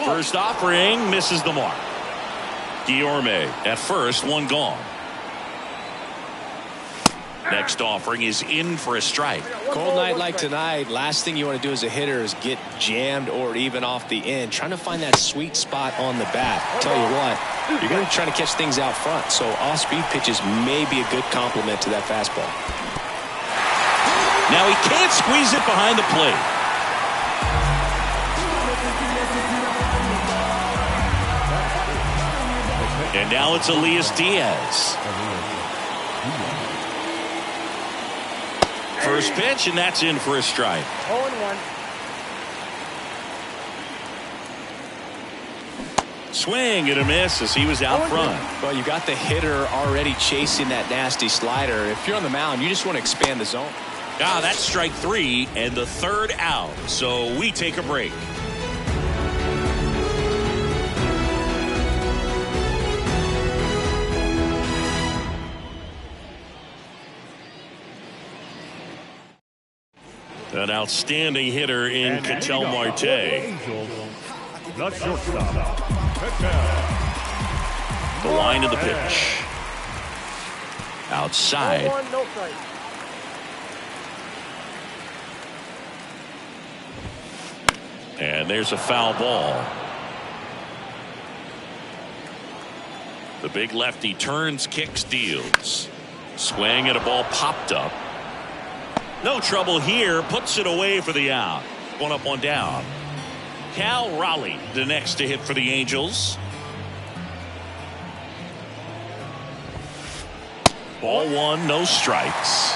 First offering misses the mark. Guillorme at first, one gone. Next offering is in for a strike. Cold night like tonight, last thing you want to do as a hitter is get jammed or even off the end. Trying to find that sweet spot on the bat. Tell you what, you're going to be trying to catch things out front, so off-speed pitches may be a good complement to that fastball. Now he can't squeeze it behind the plate. And now it's Elias Diaz. First pitch, and that's in for a strike. 0-1. Swing and a miss as he was out front. Well, you got the hitter already chasing that nasty slider. If you're on the mound, you just want to expand the zone. That's strike three and the third out. So we take a break. An outstanding hitter in Ketel Marte. The shortstop. The line of the pitch. Outside. 0-1, no strike. And there's a foul ball. The big lefty turns, kicks, deals. Swing and a ball popped up. No trouble here. Puts it away for the out. One up, one down. Cal Raleigh, the next to hit for the Angels. Ball one, no strikes.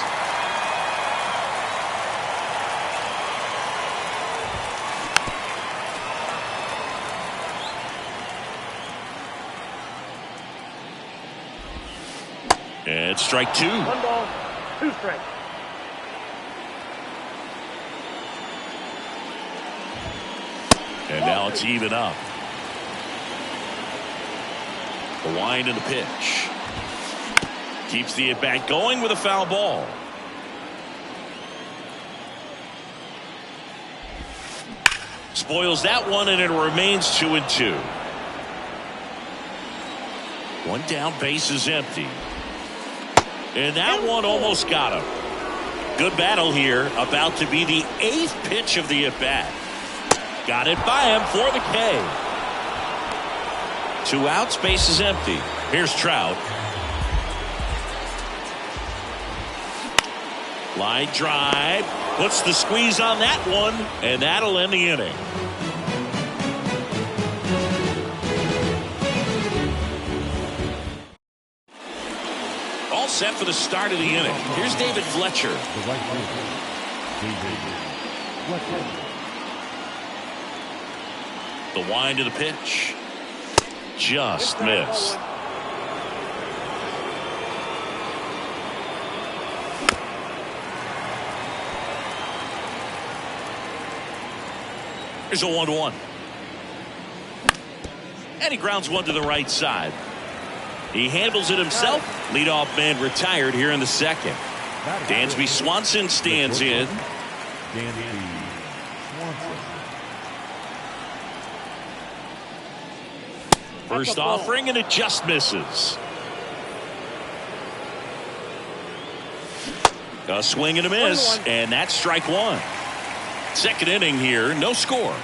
And strike two. 1 ball, 2 strikes. And now it's even up. The wind and the pitch. Keeps the at-bat going with a foul ball. Spoils that one, and it remains 2-2. One down, base is empty. And that one almost got him. Good battle here. About to be the 8th pitch of the at-bat. Got it by him for the K. 2 outs, base is empty. Here's Trout. Line drive. Puts the squeeze on that one, and that'll end the inning. All set for the start of the inning. Here's David Fletcher. The right fielder, David Fletcher. The wind of the pitch. Just missed. Here's a 1-1. And he grounds one to the right side. He handles it himself. Leadoff man retired here in the second. Dansby Swanson stands in. Dansby Swanson. First offering, and it just misses. A swing and a miss, and that's strike one. Second inning here, no score.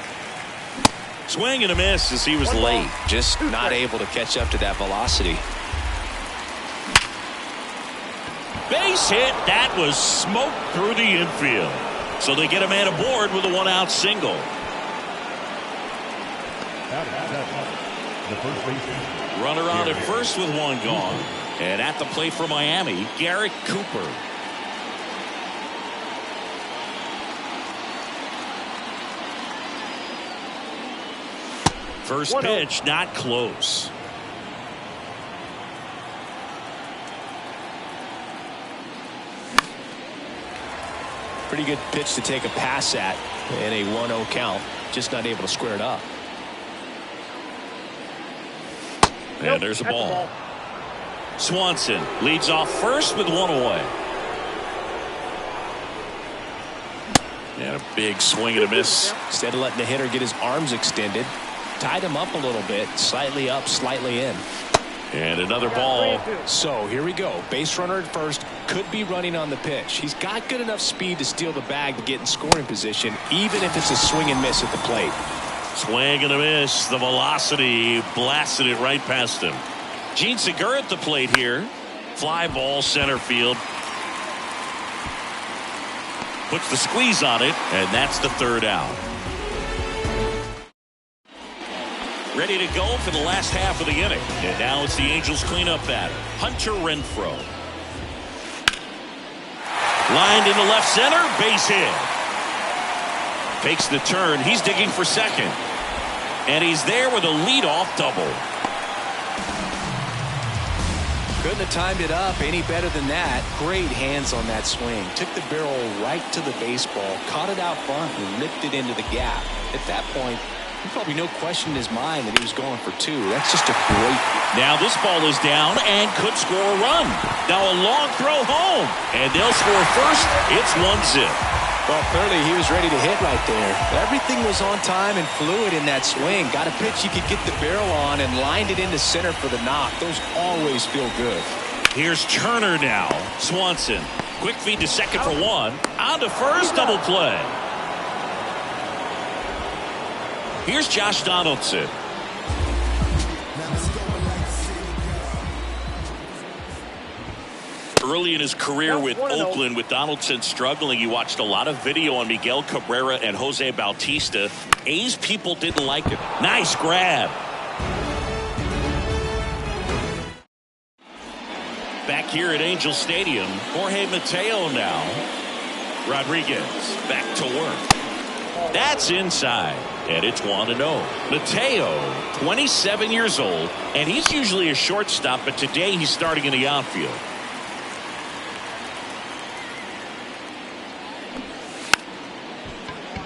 Swing and a miss as he was late. Just not able to catch up to that velocity. Base hit. That was smoked through the infield. So they get a man aboard with a 1-out single. The first baseman. Runner on at first with one gone. And at the plate for Miami, Garrett Cooper. First pitch, not close. Pretty good pitch to take a pass at in a 1-0 count. Just not able to square it up. And there's a ball. Swanson leads off first with one away. And a big swing and a miss. Instead of letting the hitter get his arms extended, tied him up a little bit, slightly up, slightly in. And another ball. So here we go. Base runner at first, could be running on the pitch. He's got good enough speed to steal the bag to get in scoring position, even if it's a swing and miss at the plate. Swing and a miss. The velocity blasted it right past him. Gene Segura at the plate here. Fly ball center field. Puts the squeeze on it, and that's the third out. Ready to go for the last half of the inning. And now it's the Angels cleanup batter, Hunter Renfroe. Lined into left center, base hit. Takes the turn. He's digging for second. And he's there with a leadoff double. Couldn't have timed it up any better than that. Great hands on that swing. Took the barrel right to the baseball, caught it out front, and nipped it into the gap. At that point, there's probably no question in his mind that he was going for two. That's just a great. Now this ball is down and could score a run. Now a long throw home, and they'll score first. It's 1-0. Well, clearly he was ready to hit right there. Everything was on time and fluid in that swing. Got a pitch you could get the barrel on and lined it into center for the knock. Those always feel good. Here's Turner now. Swanson. Quick feed to second for one. On to first, double play. Here's Josh Donaldson. Early in his career with Oakland, with Donaldson struggling, he watched a lot of video on Miguel Cabrera and Jose Bautista. A's people didn't like it. Nice grab. Back here at Angel Stadium, Jorge Mateo now. Rodriguez back to work. That's inside, and it's 1-0. Mateo, 27 years old, and he's usually a shortstop, but today he's starting in the outfield.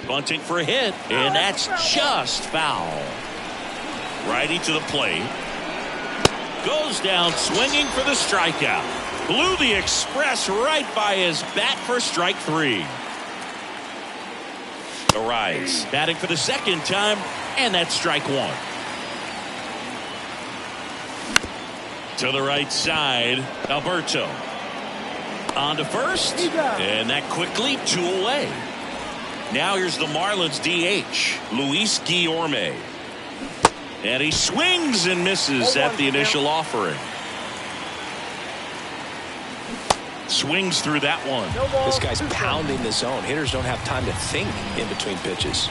Bunting for a hit, and that's just foul. Righty to the plate. Goes down swinging for the strikeout. Blew the express right by his bat for strike three. Arise, batting for the second time, and that's strike one. To the right side, Alberto. On to first, and that quickly 2 away. Now here's the Marlins DH, Luis Guillorme. And he swings and misses at the initial offering. Swings through that one. This guy's pounding the zone. Hitters don't have time to think in between pitches.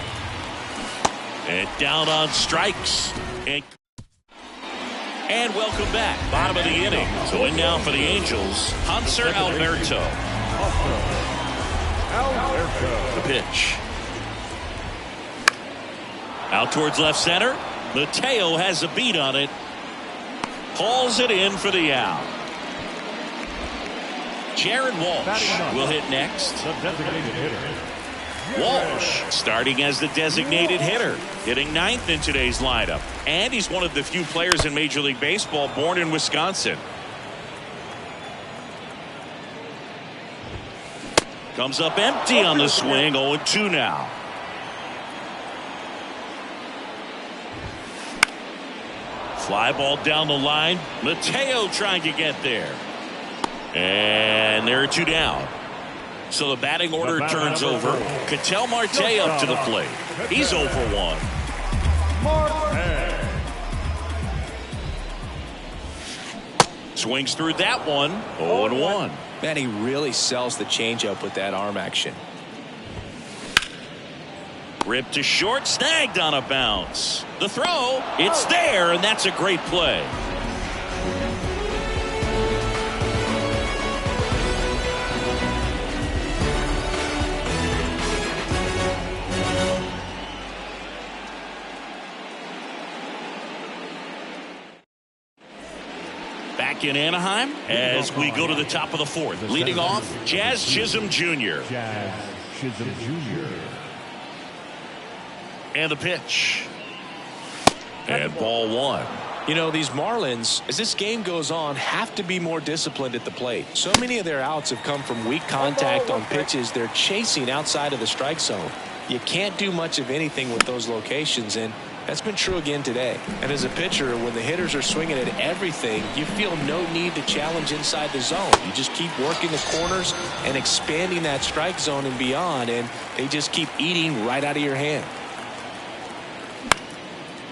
And down on strikes. And welcome back. Bottom of the inning. So in now for the Angels, Hanser Alberto. The pitch. Out towards left center. Mateo has a beat on it. Hauls it in for the out. Jared Walsh will hit next. Walsh starting as the designated hitter, hitting ninth in today's lineup. And he's one of the few players in Major League Baseball born in Wisconsin. Comes up empty on the swing. 0-2 now. Fly ball down the line. Mateo trying to get there. And there are 2 down. So the batting order turns over. Ketel Marte up to the plate. He's 0 for 1. Swings through that one. 0-1. Man, he really sells the changeup with that arm action. Ripped to short, snagged on a bounce. The throw, it's there, and that's a great play. Back in Anaheim as we go to the top of the 4th. Leading off, Jazz Chisholm Jr. Jazz Chisholm Jr. And the pitch. And ball 1. You know, these Marlins, as this game goes on, have to be more disciplined at the plate. So many of their outs have come from weak contact on pitches they're chasing outside of the strike zone. You can't do much of anything with those locations, and that's been true again today. And as a pitcher, when the hitters are swinging at everything, you feel no need to challenge inside the zone. You just keep working the corners and expanding that strike zone and beyond, and they just keep eating right out of your hand.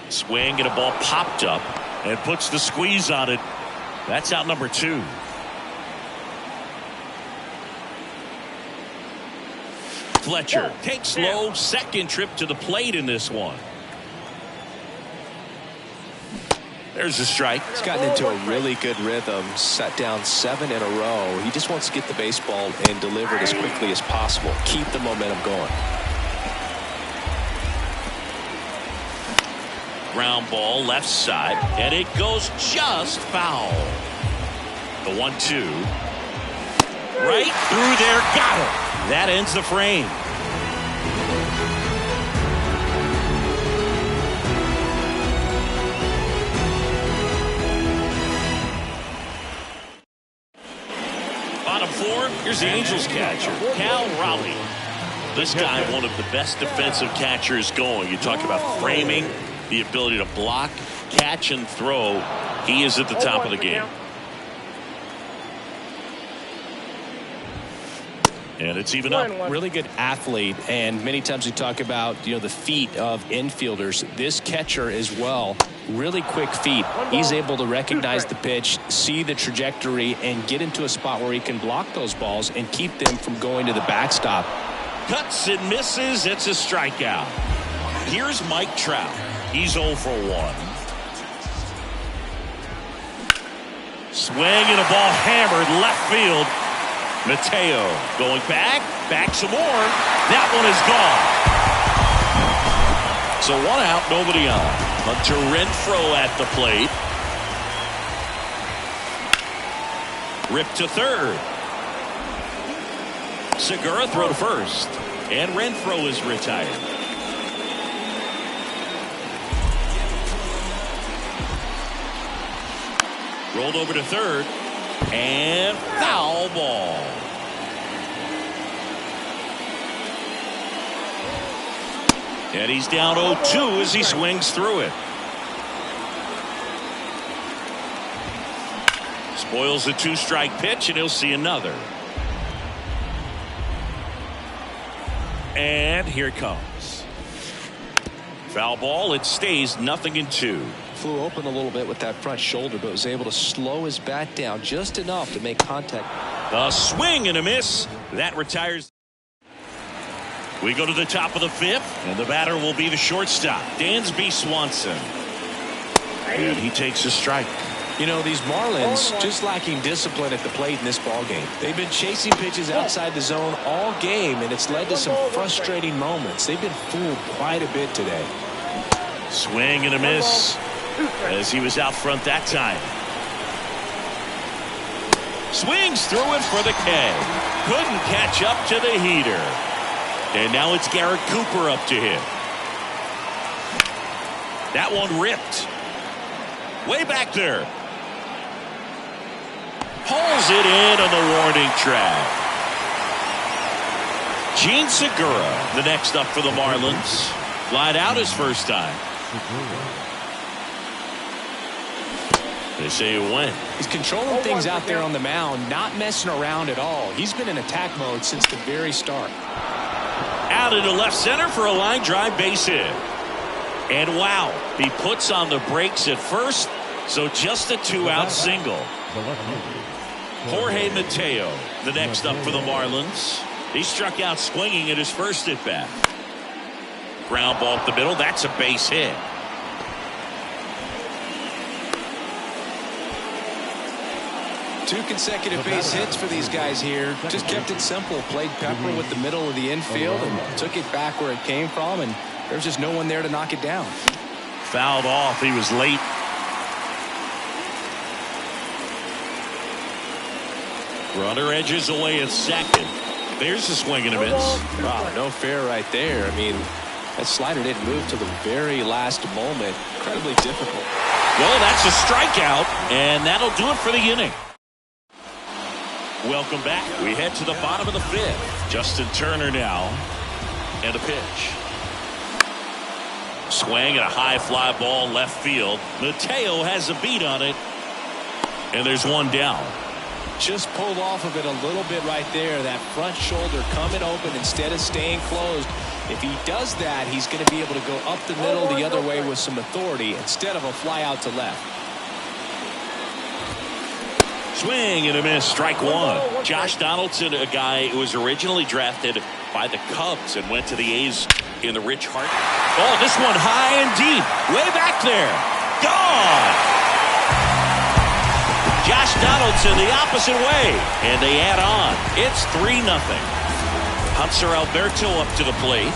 Swing and a ball popped up and puts the squeeze on it. That's out number 2. Fletcher takes low, second trip to the plate in this one. There's a strike. He's gotten into a really good rhythm, set down 7 in a row. He just wants to get the baseball and deliver it as quickly as possible. Keep the momentum going. Ground ball left side, and it goes just foul. The 1-2. Right through there, got it. That ends the frame. Bottom 4, here's the Angels catcher, Cal Raleigh. This guy, one of the best defensive catchers going. You talk about framing, the ability to block, catch, and throw. He is at the top of the game. And it's even up. Really good athlete, and many times we talk about, the feet of infielders. This catcher as well, really quick feet. He's able to recognize the pitch, see the trajectory, and get into a spot where he can block those balls and keep them from going to the backstop. Cuts and misses. It's a strikeout. Here's Mike Trout. He's 0 for 1. Swing and a ball hammered left field. Mateo going back some more. That one is gone. So 1 out, nobody on. Hunter Renfroe at the plate. Ripped to third. Segura throw to first. And Renfroe is retired. Rolled over to third. And foul ball. And he's down 0-2 as he swings through it. Spoils the 2-strike pitch, and he'll see another. And here it comes. Foul ball. It stays 0-2. Flew open a little bit with that front shoulder, but was able to slow his bat down just enough to make contact. A swing and a miss. That retires. We go to the top of the 5th, and the batter will be the shortstop, Dansby Swanson. And he takes a strike. These Marlins just lacking discipline at the plate in this ballgame. They've been chasing pitches outside the zone all game, and it's led to some frustrating moments. They've been fooled quite a bit today. Swing and a miss as he was out front that time. Swings through it for the K. Couldn't catch up to the heater. And now it's Garrett Cooper up to hit. That one ripped. Way back there. Pulls it in on the warning track. Gene Segura, the next up for the Marlins. Flied out his first time. They say it went. He's controlling things out there on the mound, not messing around at all. He's been in attack mode since the very start. Out into left center for a line drive base hit. And wow, he puts on the brakes at first, so just a 2-out single. Jorge Mateo, the next up for the Marlins. He struck out swinging at his first at bat. Ground ball up the middle. That's a base hit. Two consecutive base hits for these guys here. Just kept it simple. Played pepper with the middle of the infield and took it back where it came from, and there's just no one there to knock it down. Fouled off. He was late. Runner edges away at second. There's a swing and a miss. Wow, no fair right there. I mean, That slider didn't move till the very last moment. Incredibly difficult. Well, that's a strikeout, and that'll do it for the inning. Welcome back. We head to the bottom of the fifth. Justin Turner now, and a pitch. Swing at a high fly ball left field. Mateo has a beat on it, and there's one down. Just pulled off of it a little bit right there. That front shoulder coming open instead of staying closed. If he does that, he's going to be able to go up the middle the other way with some authority instead of a fly out to left. Swing and a miss. Strike one. Josh Donaldson, a guy who was originally drafted by the Cubs and went to the A's in the Rich Hart. Oh, this one high and deep. Way back there. Gone. Josh Donaldson the opposite way, and they add on. It's 3-0. Hunter Alberto up to the plate.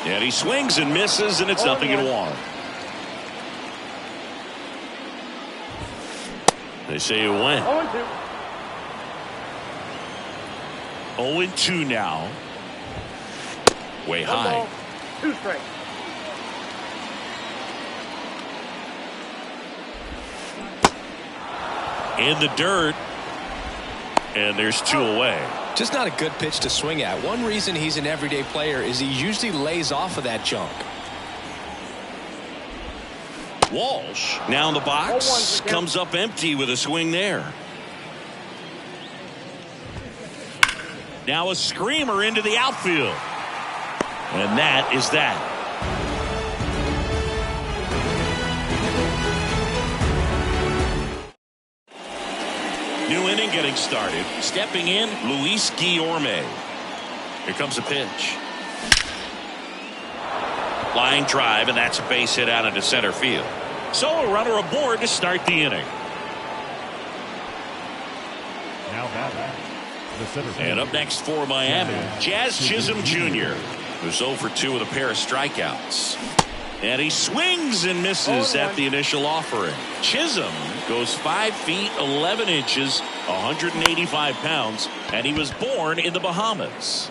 And he swings and misses, and it's 0-1. They say it went. 0-2 now. Way high. 2 strikes. In the dirt, and there's 2 away. Just not a good pitch to swing at. One reason he's an everyday player is he usually lays off of that junk. Walsh now in the box, comes up empty with a swing there. Now a screamer into the outfield, and that is that. New inning getting started. Stepping in, Luis Guillorme. Here comes a pitch. Line drive, and that's a base hit out into center field. So a runner aboard to start the inning. Now batting, the center field. And up next for Miami, Jazz Chisholm Jr., who's 0 for 2 with a pair of strikeouts. And he swings and misses at the initial offering. Chisholm goes 5 feet 11 inches, 185 pounds, and he was born in the Bahamas.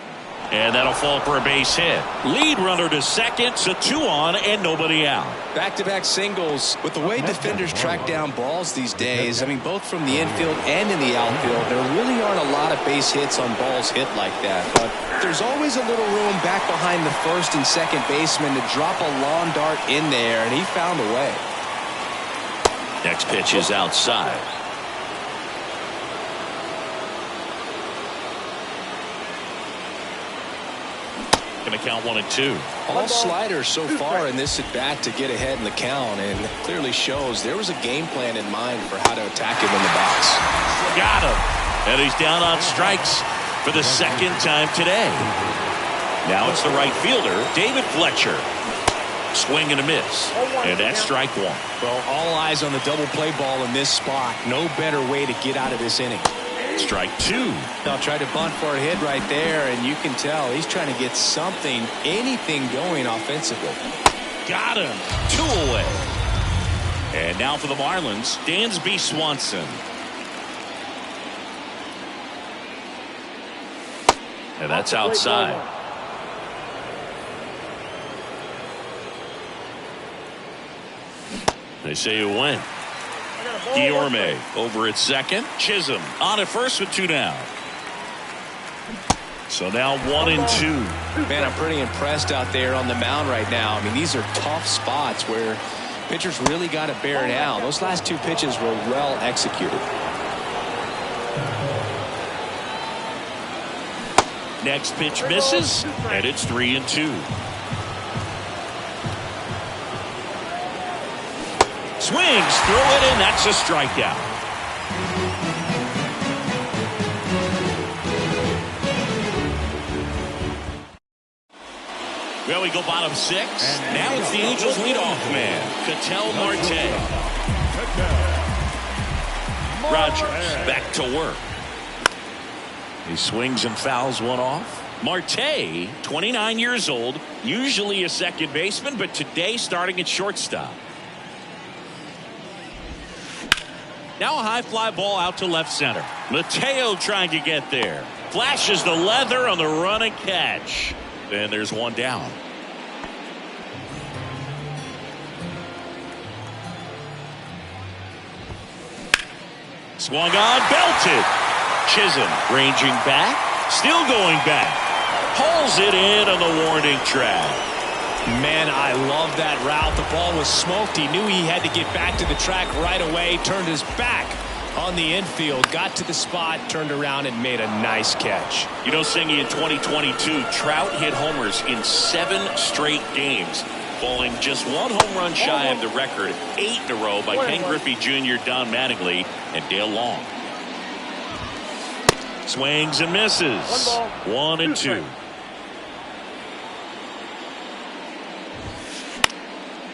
And that'll fall for a base hit. Lead runner to second, so 2 on and nobody out. Back-to-back singles. With the way defenders track down balls these days, I mean, both from the infield and in the outfield, there really aren't a lot of base hits on balls hit like that. But there's always a little room back behind the first and second baseman to drop a lawn dart in there, and he found a way. Next pitch is outside. Going to count 1-2. All sliders so far in this at-bat to get ahead in the count, and clearly shows there was a game plan in mind for how to attack him in the box. Got him. And he's down on strikes for the second time today. Now it's the right fielder, David Fletcher. Swing and a miss. And that's strike 1. Well, all eyes on the double play ball in this spot. No better way to get out of this inning. Strike 2. Now try to bunt for a hit right there, and you can tell he's trying to get something, anything going offensively. Got him. 2 away. And now for the Marlins, Dansby Swanson. And that's outside. They say it went. Guillorme over at second. Chisholm on at first with 2 down. So now 1-2. Man, I'm pretty impressed out there on the mound right now. I mean, these are tough spots where pitchers really got to bear down. Those last 2 pitches were well executed. Next pitch misses, and it's 3-2. Swings through it, and that's a strikeout. Well, we go bottom 6. Now it's the Angels leadoff man, Ketel Marte. Rogers back to work. He swings and fouls one off. Marte, 29 years old, usually a second baseman, but today starting at shortstop. Now a high fly ball out to left center. Mateo trying to get there. Flashes the leather on the run and catch. And there's one down. Swung on, belted. Chisholm ranging back, still going back. Pulls it in on the warning track. Man, I love that route. The ball was smoked. He knew he had to get back to the track right away. Turned his back on the infield. Got to the spot, turned around, and made a nice catch. You know, Singy, in 2022, Trout hit homers in 7 straight games, falling just 1 home run shy of the record 8 in a row by Ken Griffey Jr., Don Mattingly, and Dale Long. Swings and misses. 1 and 2.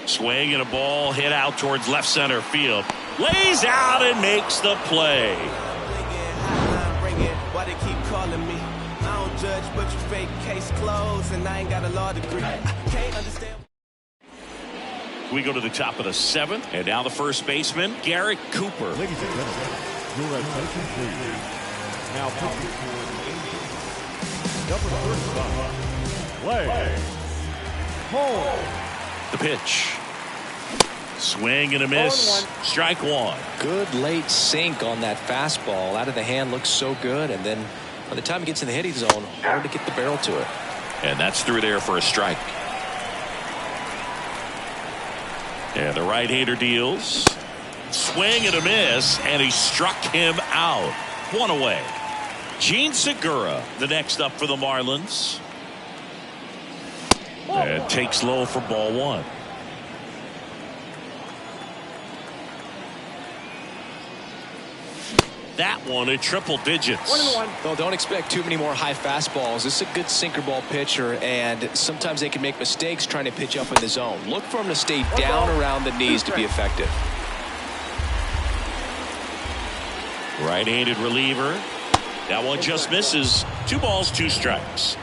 Swing and a ball hit out towards left center field. Lays out and makes the play. Why they keep calling me? I don't judge, but you fake case closed, and I ain't got a law degree. I can't understand. We go to the top of the 7th, and now the first baseman, Garrett Cooper. Ladies and gentlemen, your attention please. Now pitching for number 35. Play. Home. The pitch. Swing and a miss. Strike 1. Good late sink on that fastball. Out of the hand, looks so good, and then by the time it gets in the hitting zone, hard to get the barrel to it. And that's through there for a strike. And the right-hander deals. Swing and a miss, and he struck him out. 1 away. Gene Segura, the next up for the Marlins. And takes low for ball 1. That one in triple digits. 1-1. Well, don't expect too many more high fastballs. This is a good sinker ball pitcher, and sometimes they can make mistakes trying to pitch up in the zone. Look for him to stay down around the knees to be effective. Right-handed reliever. That one just misses. 2 balls, 2 strikes.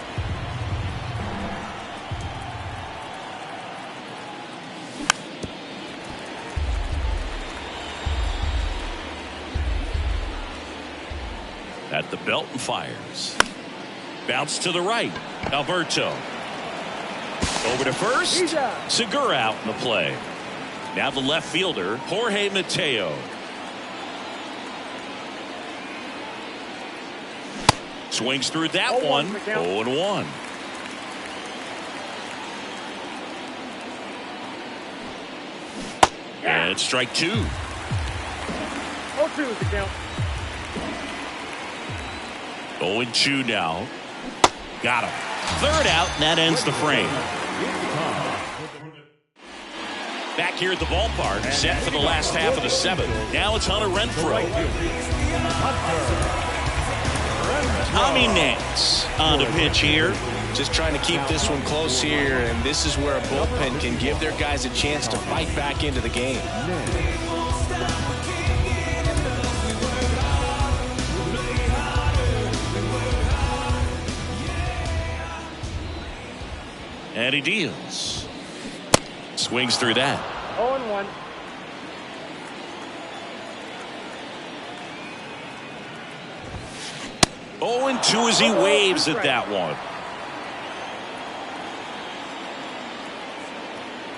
At the belt and fires. Bounce to the right. Alberto. Over to first. Segura out in the play. Now the left fielder, Jorge Mateo. Swings through that one. 0-1. And strike 2. 0-2 is the count. 0-2 now. Got him. 3rd out, and that ends the frame. Back here at the ballpark, set for the last half of the 7th. Now it's Hunter Renfroe. Tommy Nance on the pitch here. Just trying to keep this one close here, and this is where a bullpen can give their guys a chance to fight back into the game. And he deals. Swings through that. 0-1. Oh, and 2 as he waves at that one.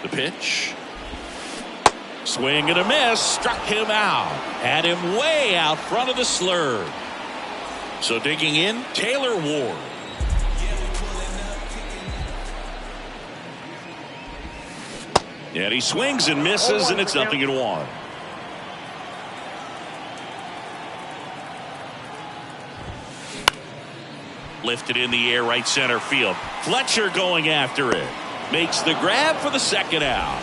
The pitch. Swing and a miss. Struck him out. Had him way out front of the slurve. So digging in, Taylor Ward. And he swings and misses, and it's 0-1. Lifted in the air, right center field. Fletcher going after it. Makes the grab for the 2nd out.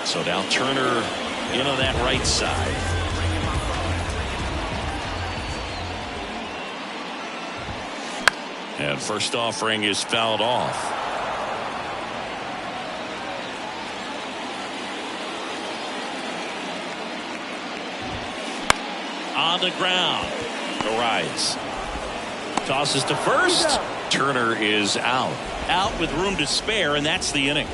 So now Turner in on that right side. And first offering is fouled off. On the ground. Arias tosses to first. Turner is out. Out with room to spare, and that's the inning.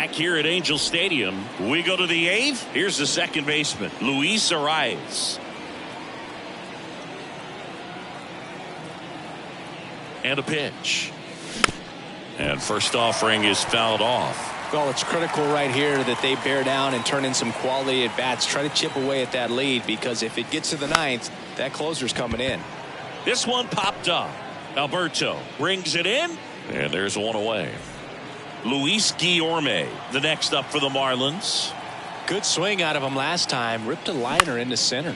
Back here at Angel Stadium, we go to the 8th. Here's the second baseman, Luis Arias. And a pitch. And first offering is fouled off. Well, it's critical right here that they bear down and turn in some quality at bats. Try to chip away at that lead, because if it gets to the 9th, that closer's coming in. This one popped up. Alberto brings it in, and there's one away. Luis Guillorme, the next up for the Marlins. Good swing out of him last time. Ripped a liner into center.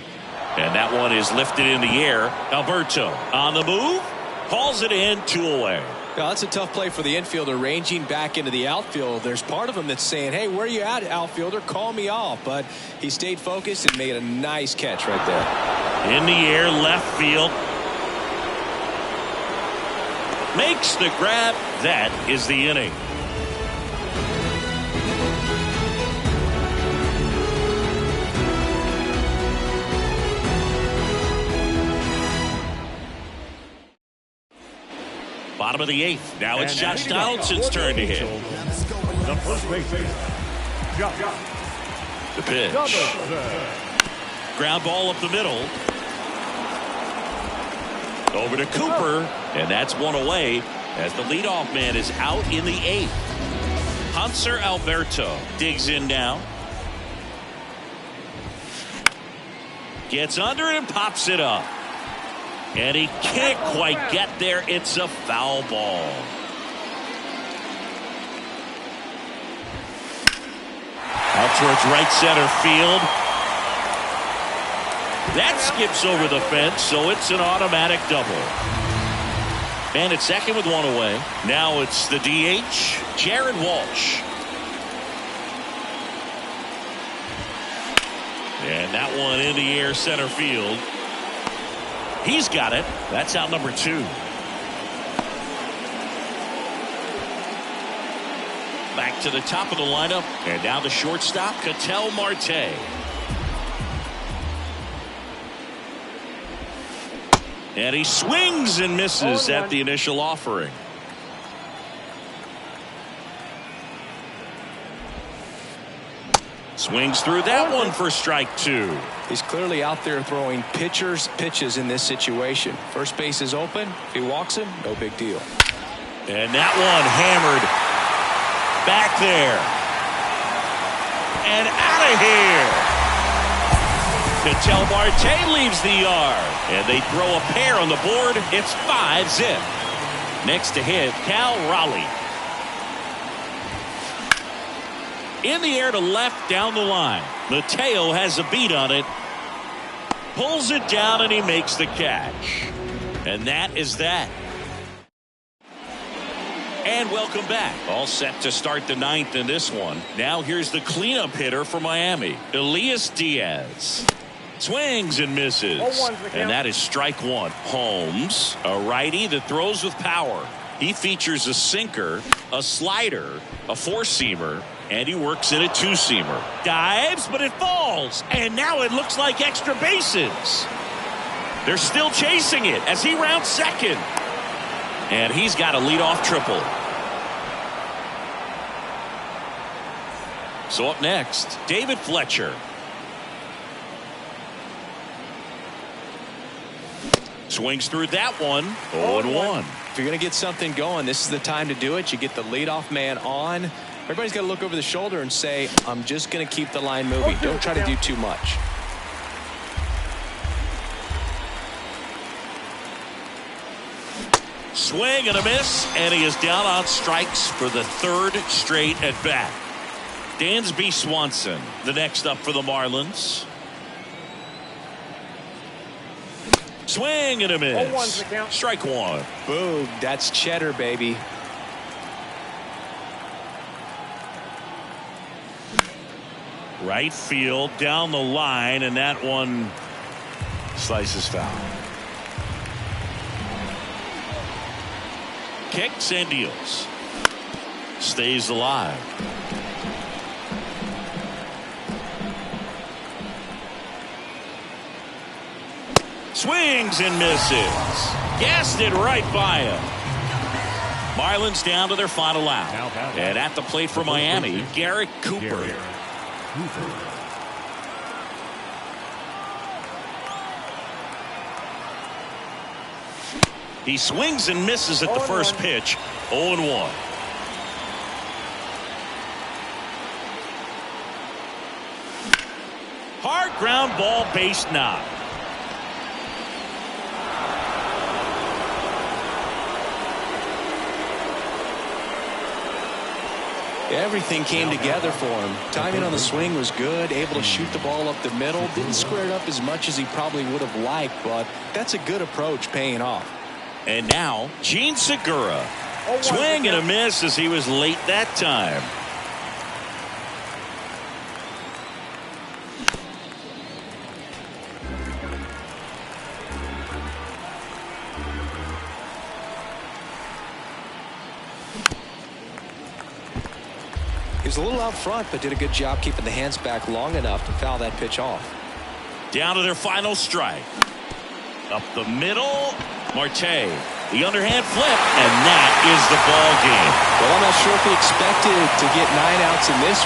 And that one is lifted in the air. Alberto on the move. Hauls it in, 2 away. Now, that's a tough play for the infielder, ranging back into the outfield. There's part of him that's saying, hey, where you at, outfielder? Call me off. But he stayed focused and made a nice catch right there. In the air, left field. Makes the grab. That is the inning. Bottom of the 8th. Now it's Josh Donaldson's turn to hit. The first baseman, Josh. The pitch. Ground ball up the middle. Over to Cooper, and that's one away as the leadoff man is out in the 8th. Hanser Alberto digs in now. Gets under it and pops it up. And he can't quite get there. It's a foul ball. Out towards right center field. That skips over the fence, so it's an automatic double. And it's second with one away. Now it's the DH, Jared Walsh. And that one in the air center field. He's got it. That's out number 2. Back to the top of the lineup. And down to shortstop, Ketel Marte. And he swings and misses at the initial offering. Swings through that one for strike 2. He's clearly out there throwing pitchers pitches in this situation. First base is open. If he walks him, no big deal. And that one hammered back there. And out of here. Ketel Marte leaves the yard. And they throw a pair on the board. It's 5-zip. Next to hit, Cal Raleigh. In the air to left down the line. Mateo has a beat on it. Pulls it down and he makes the catch. And that is that. And welcome back. All set to start the 9th in this one. Now here's the cleanup hitter for Miami, Elias Diaz. Swings and misses. And that is strike 1. Holmes, a righty that throws with power. He features a sinker, a slider, a 4-seamer, and he works in a 2-seamer. Dives, but it falls. And now it looks like extra bases. They're still chasing it as he rounds second. And he's got a leadoff triple. So up next, David Fletcher. Swings through that one. 0-1. If you're going to get something going, this is the time to do it. You get the leadoff man on. Everybody's got to look over the shoulder and say, I'm just going to keep the line moving. Don't try to do too much. Swing and a miss, and he is down on strikes for the 3rd straight at bat. Dansby Swanson, the next up for the Marlins. Swing and a miss. Strike 1. Boom, that's cheddar, baby. Right field down the line, and that one slices foul. Kicks and deals. Stays alive. Swings and misses. Gassed it right by him. Marlins down to their final out. And at the plate for Miami, Garrett Cooper. He swings and misses at the first pitch. 0-1. Hard ground ball, base knock. Everything came together for him. Timing on the swing was good, able to shoot the ball up the middle. Didn't square it up as much as he probably would have liked, but that's a good approach, paying off. And now, Gene Segura. Swing and a miss as he was late that time. He was a little out front, but did a good job keeping the hands back long enough to foul that pitch off. Down to their final strike. Up the middle, Marte. The underhand flip, and that is the ball game. Well, I'm not sure if he expected to get 9 outs in this